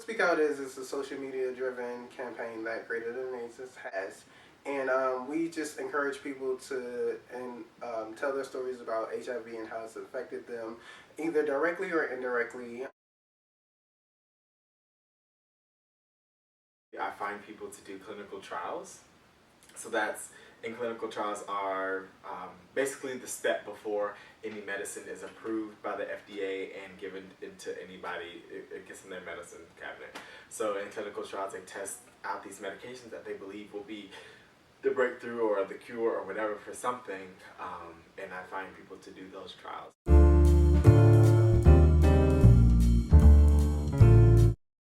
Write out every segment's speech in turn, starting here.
Speak Out is a social media driven campaign that Greater Than Racist has. And we just encourage people to tell their stories about HIV and how it's affected them, either directly or indirectly. I find people to do clinical trials. So that's, in clinical trials are basically the step before any medicine is approved by the FDA and given into anybody. It gets in their medicine cabinet. So in clinical trials, they test out these medications that they believe will be the breakthrough or the cure or whatever for something, and I find people to do those trials.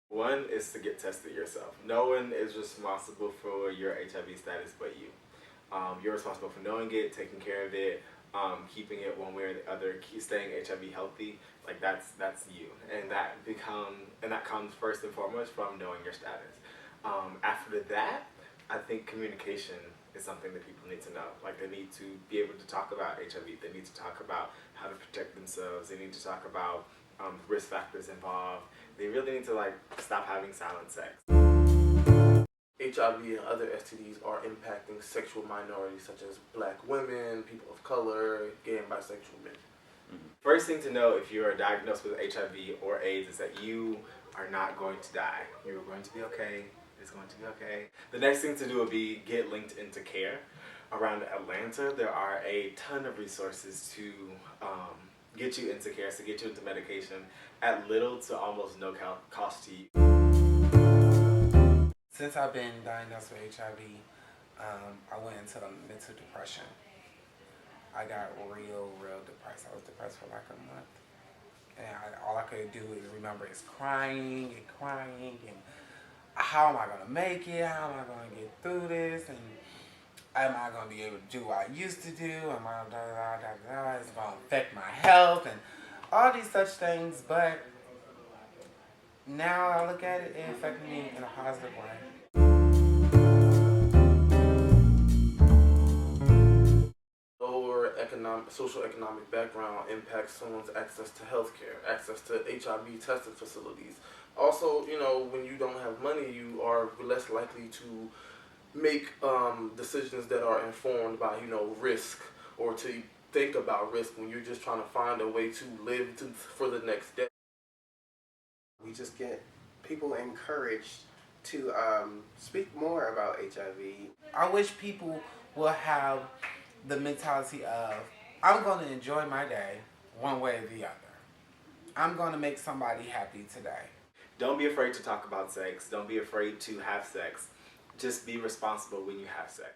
One is to get tested yourself. No one is responsible for your HIV status but you. You're responsible for knowing it, taking care of it, keeping it one way or the other, staying HIV healthy. Like that's you, and that comes first and foremost from knowing your status. After that, I think communication is something that people need to know. Like they need to be able to talk about HIV. They need to talk about how to protect themselves. They need to talk about risk factors involved. They really need to stop having silent sex. HIV and other STDs are impacting sexual minorities such as black women, people of color, gay and bisexual men. First thing to know if you are diagnosed with HIV or AIDS is that you are not going to die. You're going to be okay. It's going to be okay. The next thing to do would be get linked into care. Around Atlanta, there are a ton of resources to get you into care, to get you into medication at little to almost no cost to you. Since I've been diagnosed with HIV, I went into mental depression. I got real depressed. I was depressed for like a month. And all I could do is remember is crying and how am I going to make it? How am I going to get through this? And am I going to be able to do what I used to do? Am I Is it going to affect my health? And all these such things. But now I look at it, it affected me in a positive way. Lower social-economic background impacts someone's access to healthcare, access to HIV testing facilities. Also, when you don't have money, you are less likely to make decisions that are informed by, risk, or to think about risk when you're just trying to find a way to live for the next day. We just get people encouraged to speak more about HIV. I wish people will have the mentality of, I'm going to enjoy my day one way or the other. I'm going to make somebody happy today. Don't be afraid to talk about sex. Don't be afraid to have sex. Just be responsible when you have sex.